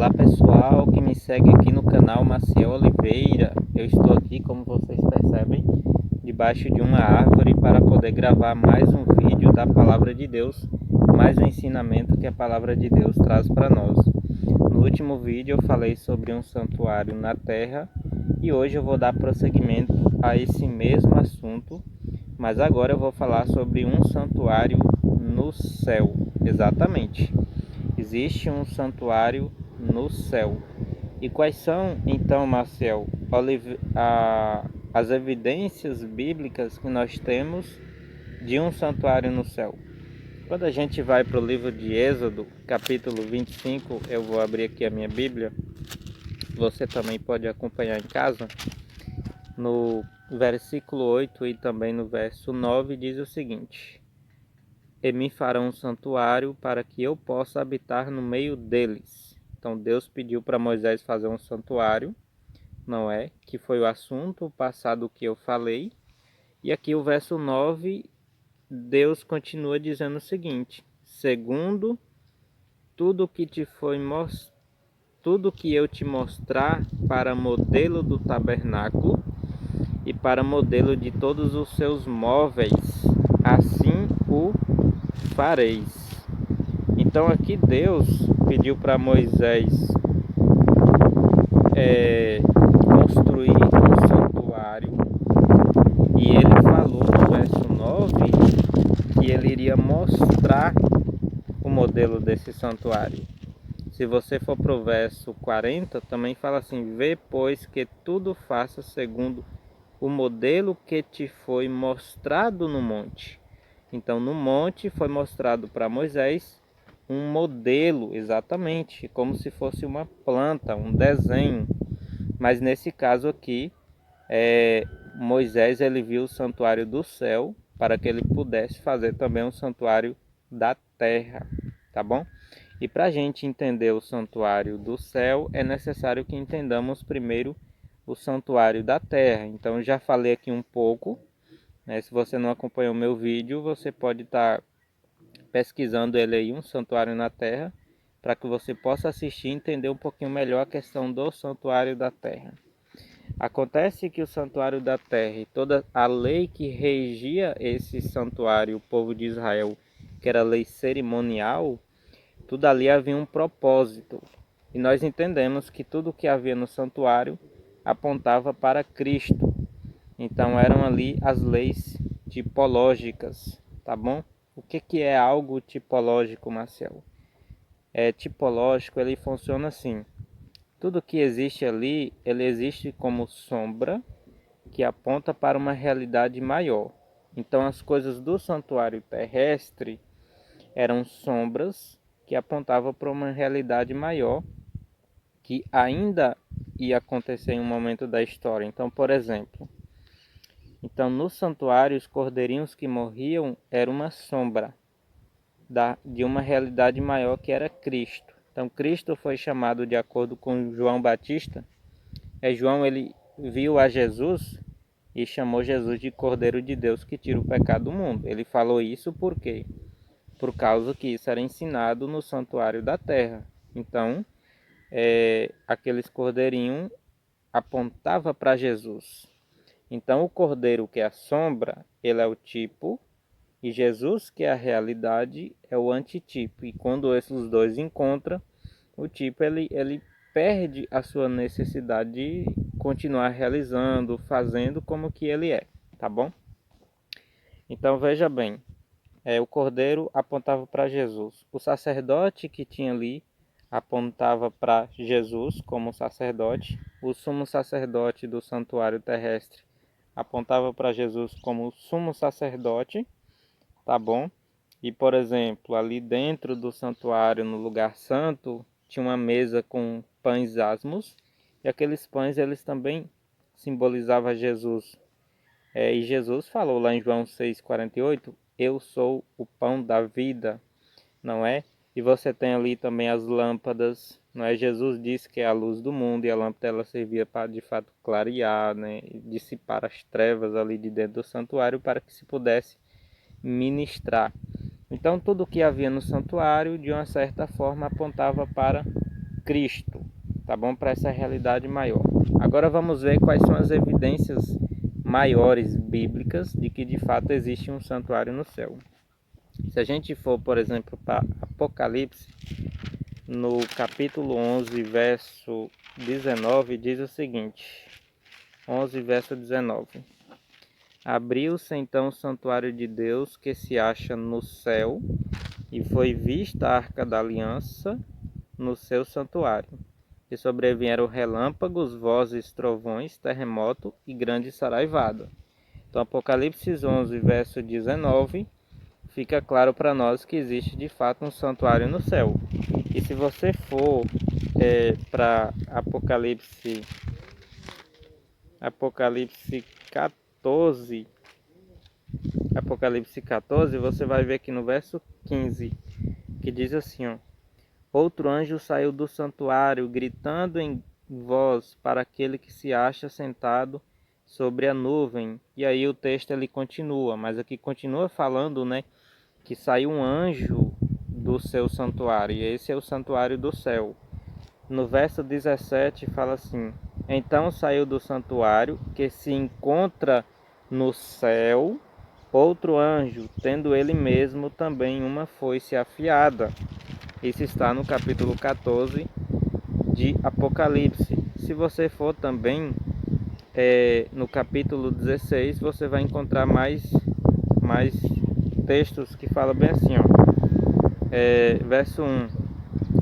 Olá pessoal que me segue aqui no canal Maciel Oliveira. Eu estou aqui, como vocês percebem, debaixo de uma árvore para poder gravar mais um vídeo da Palavra de Deus, mais um ensinamento que a Palavra de Deus traz para nós. No último vídeo eu falei sobre um santuário na terra e hoje eu vou dar prosseguimento a esse mesmo assunto, mas agora eu vou falar sobre um santuário no céu. Exatamente, existe um santuário no céu. E quais são, então, Marcel, as evidências bíblicas que nós temos de um santuário no céu? Quando a gente vai para o livro de Êxodo, capítulo 25, eu vou abrir aqui a minha Bíblia, você também pode acompanhar em casa. No versículo 8 e também no verso 9 diz o seguinte: E me farão um santuário para que eu possa habitar no meio deles. Então Deus pediu para Moisés fazer um santuário, não é? Que foi o assunto passado que eu falei. E aqui o verso 9, Deus continua dizendo o seguinte: segundo tudo que tudo que eu te mostrar para modelo do tabernáculo e para modelo de todos os seus móveis, assim o fareis. Então aqui Deus pediu para Moisés construir um santuário, e ele falou no verso 9 que ele iria mostrar o modelo desse santuário. Se você for para o verso 40, também fala assim: vê, pois, que tudo faça segundo o modelo que te foi mostrado no monte. Então no monte foi mostrado para Moisés um modelo, exatamente, como se fosse uma planta, um desenho. Mas nesse caso aqui, Moisés ele viu o santuário do céu para que ele pudesse fazer também um santuário da terra, tá bom? E para a gente entender o santuário do céu, é necessário que entendamos primeiro o santuário da terra. Então já falei aqui um pouco, né? Se você não acompanhou o meu vídeo, você pode estar pesquisando ele aí, um santuário na terra, para que você possa assistir e entender um pouquinho melhor a questão do santuário da terra. Acontece que o santuário da terra e toda a lei que regia esse santuário, o povo de Israel, que era a lei cerimonial, tudo ali havia um propósito. E nós entendemos que tudo o que havia no santuário apontava para Cristo. Então eram ali as leis tipológicas, tá bom? O que é algo tipológico, Marcelo? Tipológico, ele funciona assim: tudo que existe ali, ele existe como sombra que aponta para uma realidade maior. Então as coisas do santuário terrestre eram sombras que apontavam para uma realidade maior que ainda ia acontecer em um momento da história. Então, por exemplo, no santuário os cordeirinhos que morriam eram uma sombra de uma realidade maior que era Cristo. Então Cristo foi chamado, de acordo com João Batista, João ele viu a Jesus e chamou Jesus de Cordeiro de Deus que tira o pecado do mundo. Ele falou isso por quê? Por causa que isso era ensinado no santuário da terra. Então, aqueles cordeirinhos apontava para Jesus. Então, o cordeiro, que é a sombra, ele é o tipo, e Jesus, que é a realidade, é o antitipo. E quando esses dois encontram, o tipo ele perde a sua necessidade de continuar realizando, fazendo como que ele é, tá bom? Então veja bem, o cordeiro apontava para Jesus. O sacerdote que tinha ali apontava para Jesus como sacerdote. O sumo sacerdote do santuário terrestre apontava para Jesus como sumo sacerdote, tá bom? E, por exemplo, ali dentro do santuário, no lugar santo, tinha uma mesa com pães asmos, e aqueles pães eles também simbolizavam Jesus. E Jesus falou lá em João 6,48, eu sou o pão da vida, não é? E você tem ali também as lâmpadas, não é? Jesus disse que é a luz do mundo, e a lâmpada ela servia para de fato clarear, né? E dissipar as trevas ali de dentro do santuário para que se pudesse ministrar. Então tudo que havia no santuário de uma certa forma apontava para Cristo, tá bom? Para essa realidade maior. Agora vamos ver quais são as evidências maiores bíblicas de que de fato existe um santuário no céu. Se a gente for, por exemplo, para Apocalipse, no capítulo 11, verso 19, diz o seguinte: 11, verso 19. Abriu-se então o santuário de Deus que se acha no céu, e foi vista a arca da aliança no seu santuário. E sobrevieram relâmpagos, vozes, trovões, terremoto e grande saraivada. Então, Apocalipse 11, verso 19, fica claro para nós que existe de fato um santuário no céu. E se você for para Apocalipse 14, Apocalipse 14, você vai ver que no verso 15, que diz assim, ó: outro anjo saiu do santuário, gritando em voz para aquele que se acha sentado sobre a nuvem. E aí o texto ele continua, mas aqui continua falando, né, que saiu um anjo do seu santuário, e esse é o santuário do céu. No verso 17 fala assim: então saiu do santuário, que se encontra no céu, outro anjo, tendo ele mesmo também uma foice afiada. Isso está no capítulo 14 de Apocalipse. Se você for também no capítulo 16, você vai encontrar mais textos que falam bem assim, ó. Verso 1: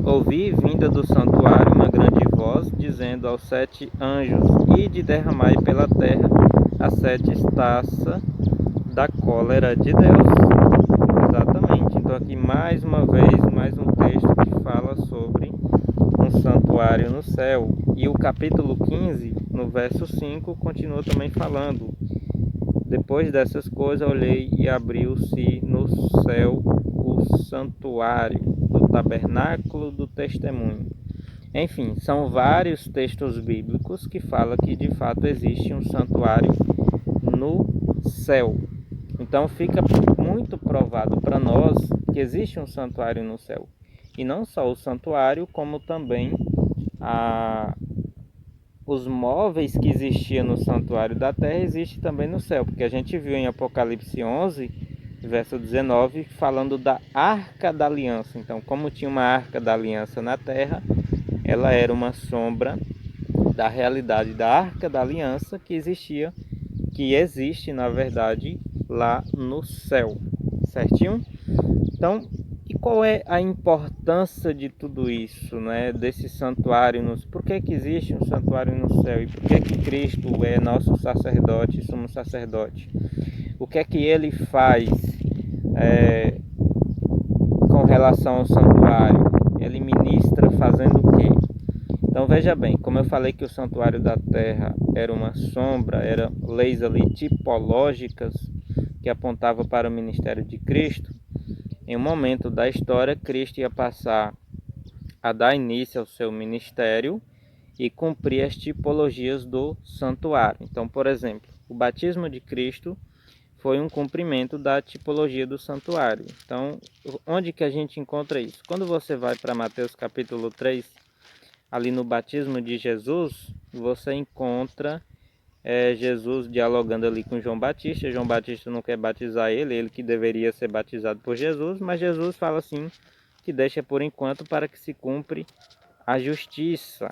ouvi vinda do santuário uma grande voz, dizendo aos 7 anjos: ide derramai pela terra as 7 taças da cólera de Deus. Exatamente. Então aqui mais uma vez, mais um texto que fala sobre um santuário no céu. E o capítulo 15, no verso 5, continua também falando: depois dessas coisas olhei e abriu-se no céu o santuário do tabernáculo do testemunho. Enfim, são vários textos bíblicos que falam que de fato existe um santuário no céu. Então fica muito provado para nós que existe um santuário no céu. E não só o santuário, como também os móveis que existiam no santuário da terra existem também no céu. Porque a gente viu em Apocalipse 11, verso 19, falando da Arca da Aliança. Então, como tinha uma Arca da Aliança na terra, ela era uma sombra da realidade da Arca da Aliança que existe, na verdade, lá no céu. Certinho? Então, e qual é a importância de tudo isso, né? Desse santuário? Por que existe um santuário no céu? E por que Cristo é nosso sacerdote, sumo sacerdote? O que é que ele faz com relação ao santuário? Ele ministra fazendo o quê? Então veja bem, como eu falei que o santuário da terra era uma sombra, eram leis ali tipológicas que apontavam para o ministério de Cristo. Em um momento da história, Cristo ia passar a dar início ao seu ministério e cumprir as tipologias do santuário. Então, por exemplo, o batismo de Cristo foi um cumprimento da tipologia do santuário. Então, onde que a gente encontra isso? Quando você vai para Mateus capítulo 3, ali no batismo de Jesus, você encontra Jesus dialogando ali com João Batista. João Batista não quer batizar ele que deveria ser batizado por Jesus, mas Jesus fala assim, que deixa por enquanto para que se cumpre a justiça,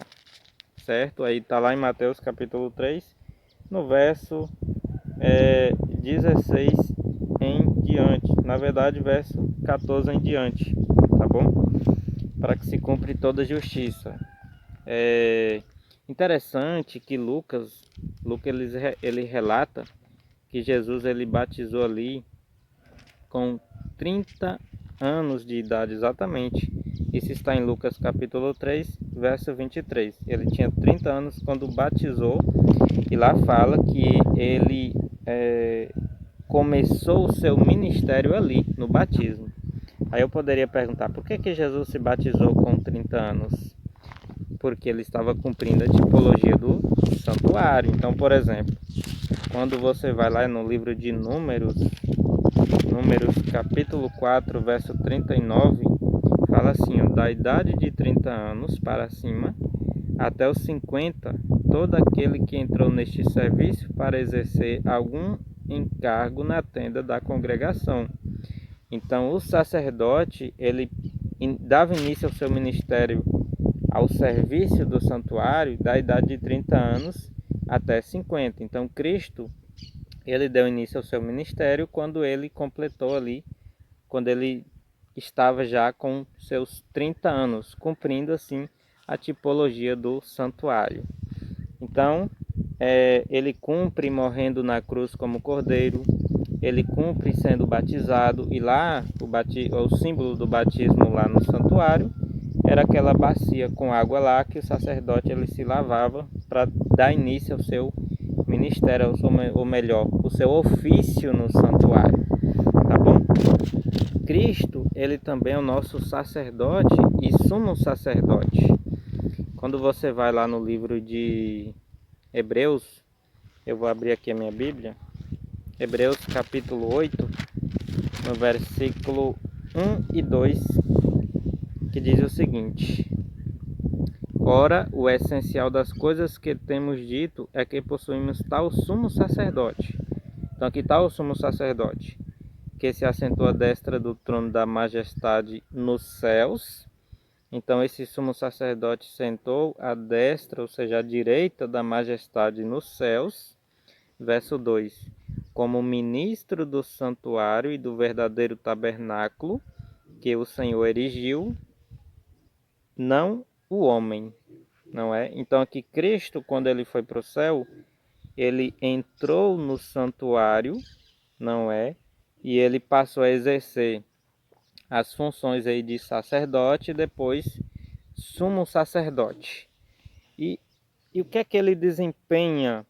certo? Aí está lá em Mateus capítulo 3, no verso 16 em diante, na verdade verso 14 em diante, tá bom? Para que se cumpre toda a justiça. Interessante que Lucas ele relata que Jesus ele batizou ali com 30 anos de idade exatamente. Isso está em Lucas capítulo 3, verso 23. Ele tinha 30 anos quando batizou, e lá fala que ele começou o seu ministério ali, no batismo. Aí eu poderia perguntar, por que Jesus se batizou com 30 anos? Porque ele estava cumprindo a tipologia do santuário. Então, por exemplo, quando você vai lá no livro de Números capítulo 4, verso 39, fala assim, ó, da idade de 30 anos para cima, até os 50, todo aquele que entrou neste serviço para exercer algum encargo na tenda da congregação. Então, o sacerdote, ele dava início ao seu ministério, ao serviço do santuário, da idade de 30 anos até 50. Então, Cristo, ele deu início ao seu ministério quando ele completou ali, quando ele estava já com seus 30 anos, cumprindo assim a tipologia do santuário. Então, ele cumpre morrendo na cruz como cordeiro, ele cumpre sendo batizado, e lá o símbolo do batismo lá no santuário era aquela bacia com água lá que o sacerdote ele se lavava para dar início ao seu ministério, ou melhor, o seu ofício no santuário, tá bom? Cristo, ele também é o nosso sacerdote e sumo sacerdote. Quando você vai lá no livro de Hebreus, eu vou abrir aqui a minha Bíblia, Hebreus capítulo 8, no versículo 1 e 2, que diz o seguinte: Ora, o essencial das coisas que temos dito é que possuímos tal sumo sacerdote. Então aqui está o sumo sacerdote, que se assentou à destra do trono da majestade nos céus. Então esse sumo sacerdote sentou à destra, ou seja, à direita da majestade nos céus. Verso 2: Como ministro do santuário e do verdadeiro tabernáculo que o Senhor erigiu, não o homem, não é? Então aqui Cristo, quando ele foi para o céu, ele entrou no santuário, não é? E ele passou a exercer as funções aí de sacerdote e depois sumo sacerdote. E o que é que ele desempenha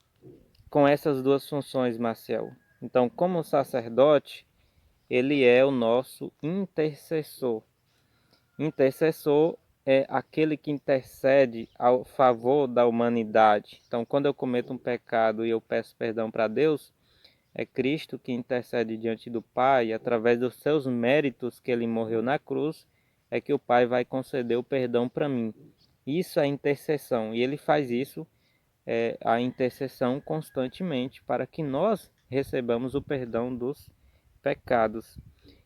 com essas duas funções, Marcel? Então, como sacerdote, ele é o nosso intercessor. Intercessor é aquele que intercede ao favor da humanidade. Então, quando eu cometo um pecado e eu peço perdão para Deus, é Cristo que intercede diante do Pai, através dos seus méritos que ele morreu na cruz, é que o Pai vai conceder o perdão para mim. Isso é intercessão, e ele faz isso, a intercessão constantemente, para que nós recebamos o perdão dos pecados.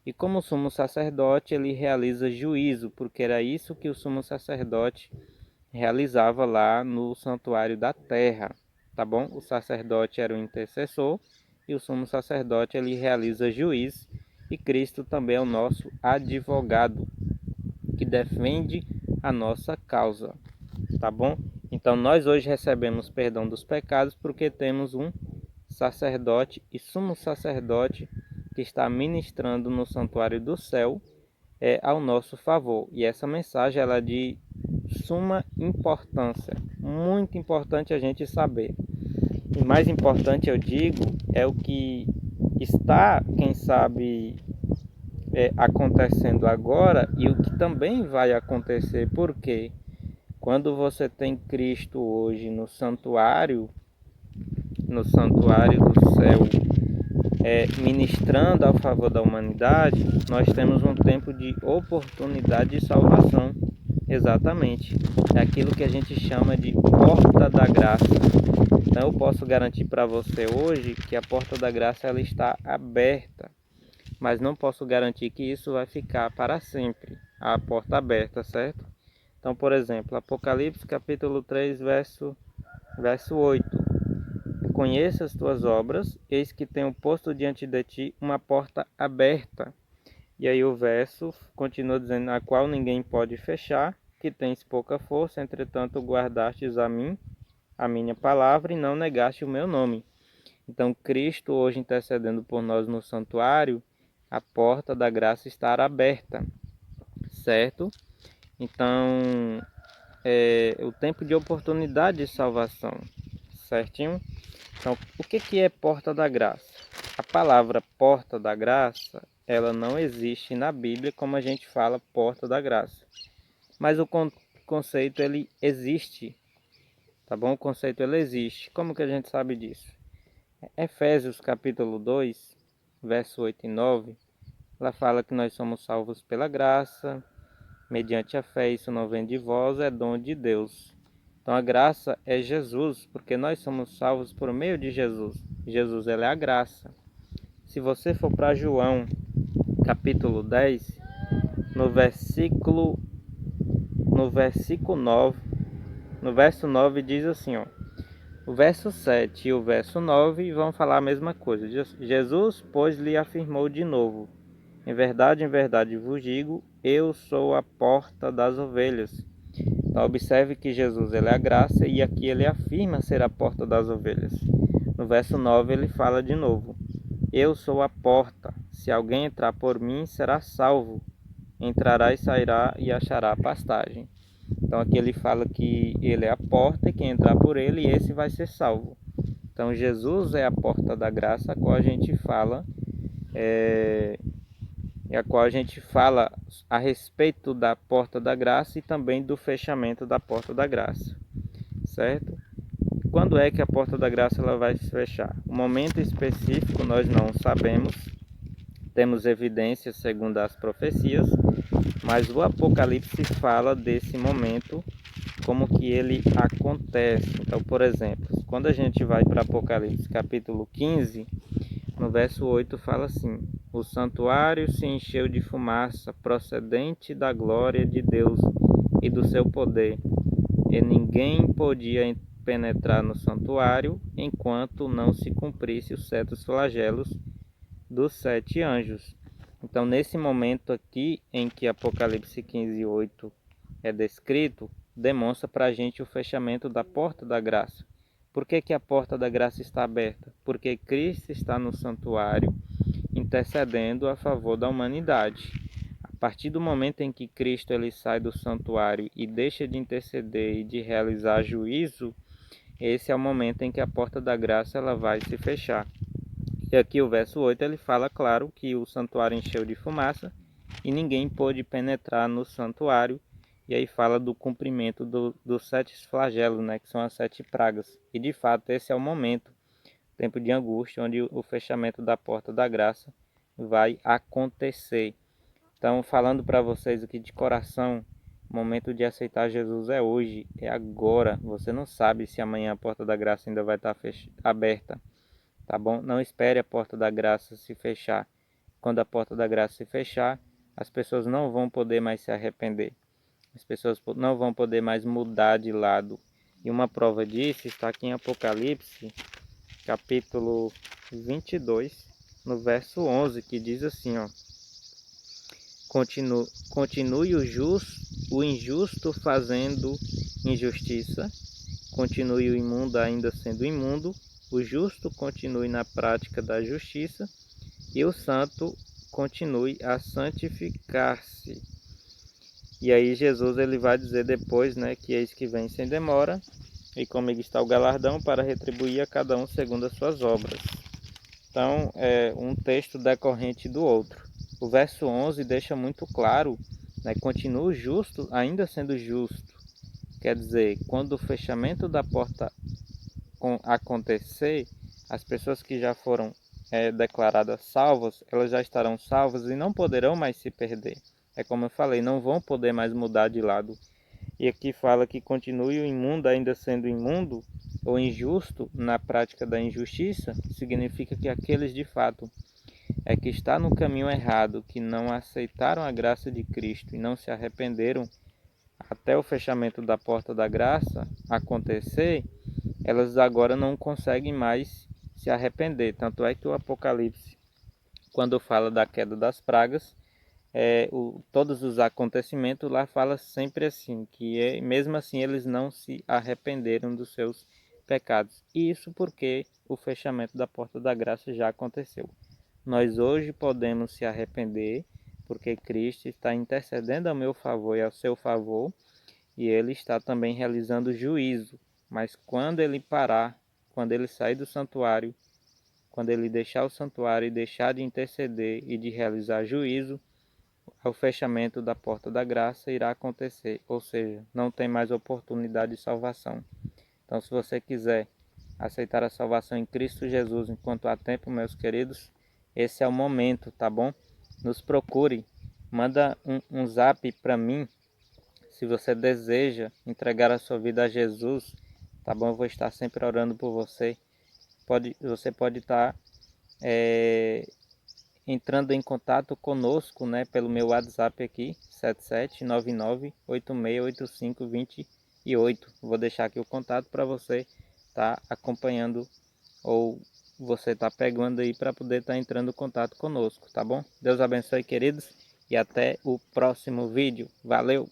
E como sumo sacerdote, ele realiza juízo, porque era isso que o sumo sacerdote realizava lá no santuário da terra, tá bom? O sacerdote era o intercessor e o sumo sacerdote ele realiza juízo, e Cristo também é o nosso advogado, que defende a nossa causa, tá bom? Então nós hoje recebemos perdão dos pecados porque temos um sacerdote e sumo sacerdote que está ministrando no santuário do céu ao nosso favor. E essa mensagem ela é de suma importância, muito importante a gente saber. E mais importante, eu digo, é o que está, quem sabe, acontecendo agora e o que também vai acontecer. Porque quando você tem Cristo hoje no santuário do céu, ministrando ao favor da humanidade, nós temos um tempo de oportunidade de salvação. Exatamente. É aquilo que a gente chama de porta da graça. Então eu posso garantir para você hoje que a porta da graça ela está aberta, mas não posso garantir que isso vai ficar para sempre, a porta aberta, certo? Então, por exemplo, Apocalipse capítulo 3, verso 8. Conheça as tuas obras, eis que tenho posto diante de ti uma porta aberta. E aí o verso continua dizendo, a qual ninguém pode fechar, que tens pouca força, entretanto guardastes a minha palavra, e não negaste o meu nome. Então Cristo hoje intercedendo por nós no santuário, a porta da graça está aberta, certo? Então, o tempo de oportunidade de salvação, certinho? Então, o que é porta da graça? A palavra porta da graça, ela não existe na Bíblia como a gente fala porta da graça. Mas o conceito, ele existe, tá bom? O conceito, ele existe. Como que a gente sabe disso? Efésios capítulo 2, verso 8 e 9, ela fala que nós somos salvos pela graça, mediante a fé. Isso não vem de vós, é dom de Deus. Então a graça é Jesus, porque nós somos salvos por meio de Jesus. Jesus, ele é a graça. Se você for para João, capítulo 10, no versículo 9, no verso 9 diz assim, ó. O verso 7 e o verso 9 vão falar a mesma coisa. Jesus, pois, lhe afirmou de novo: em verdade vos digo, eu sou a porta das ovelhas. Então, observe que Jesus, ele é a graça, e aqui ele afirma ser a porta das ovelhas. No verso 9 ele fala de novo: eu sou a porta. Se alguém entrar por mim, será salvo. Entrará e sairá e achará pastagem. Então aqui ele fala que ele é a porta e quem entrar por ele, esse vai ser salvo. Então Jesus é a porta da graça, a qual a gente fala, a qual a gente fala a respeito da porta da graça e também do fechamento da porta da graça, certo? Quando é que a porta da graça ela vai se fechar? O momento específico nós não sabemos, temos evidências segundo as profecias, mas o Apocalipse fala desse momento, como que ele acontece. Então, por exemplo, quando a gente vai para Apocalipse capítulo 15, no verso 8 fala assim: o santuário se encheu de fumaça procedente da glória de Deus e do seu poder, e ninguém podia penetrar no santuário enquanto não se cumprisse os 7 flagelos dos 7 anjos. Então, nesse momento aqui em que Apocalipse 15:8 é descrito, demonstra para a gente o fechamento da porta da graça. Por que que a porta da graça está aberta? Porque Cristo está no santuário intercedendo a favor da humanidade. A partir do momento em que Cristo ele sai do santuário e deixa de interceder e de realizar juízo, esse é o momento em que a porta da graça ela vai se fechar. E aqui o verso 8 ele fala claro que o santuário encheu de fumaça e ninguém pôde penetrar no santuário. E aí fala do cumprimento dos 7 flagelos, né, que são as 7 pragas. E de fato esse é o momento, tempo de angústia, onde o fechamento da porta da graça vai acontecer. Então, falando para vocês aqui de coração, o momento de aceitar Jesus é hoje, é agora. Você não sabe se amanhã a porta da graça ainda vai estar aberta. Tá bom? Não espere a porta da graça se fechar. Quando a porta da graça se fechar, as pessoas não vão poder mais se arrepender. As pessoas não vão poder mais mudar de lado. E uma prova disso está aqui em Apocalipse, capítulo 22, no verso 11, que diz assim, ó: continue o injusto fazendo injustiça, continue o imundo ainda sendo imundo, o justo continue na prática da justiça e o santo continue a santificar-se. E aí Jesus ele vai dizer depois, né, que eis que vem sem demora e comigo está o galardão para retribuir a cada um segundo as suas obras. Então, é um texto decorrente do outro. O verso 11 deixa muito claro, né, continua o justo ainda sendo justo. Quer dizer, quando o fechamento da porta acontecer, as pessoas que já foram declaradas salvas, elas já estarão salvas e não poderão mais se perder. É como eu falei, não vão poder mais mudar de lado. E aqui fala que continue o imundo ainda sendo imundo, ou injusto na prática da injustiça, significa que aqueles de fato que está no caminho errado, que não aceitaram a graça de Cristo e não se arrependeram até o fechamento da porta da graça acontecer, elas agora não conseguem mais se arrepender. Tanto é que o Apocalipse, quando fala da queda das pragas, todos os acontecimentos lá fala sempre assim, que mesmo assim eles não se arrependeram dos seus pecados. E isso porque o fechamento da porta da graça já aconteceu. Nós hoje podemos se arrepender, porque Cristo está intercedendo a meu favor e ao seu favor, e Ele está também realizando juízo. Mas quando Ele parar, quando Ele sair do santuário, quando Ele deixar o santuário e deixar de interceder e de realizar juízo, o fechamento da porta da graça irá acontecer, ou seja, não tem mais oportunidade de salvação. Então, se você quiser aceitar a salvação em Cristo Jesus enquanto há tempo, meus queridos, esse é o momento, tá bom? Nos procure, manda um zap para mim, Se você deseja entregar a sua vida a Jesus, tá bom? Eu vou estar sempre orando por você. Você pode estar entrando em contato conosco, né, pelo meu WhatsApp aqui, 7799868528. Vou deixar aqui o contato para você estar acompanhando ou você tá pegando aí para poder estar entrando em contato conosco, tá bom? Deus abençoe, queridos, e até o próximo vídeo. Valeu!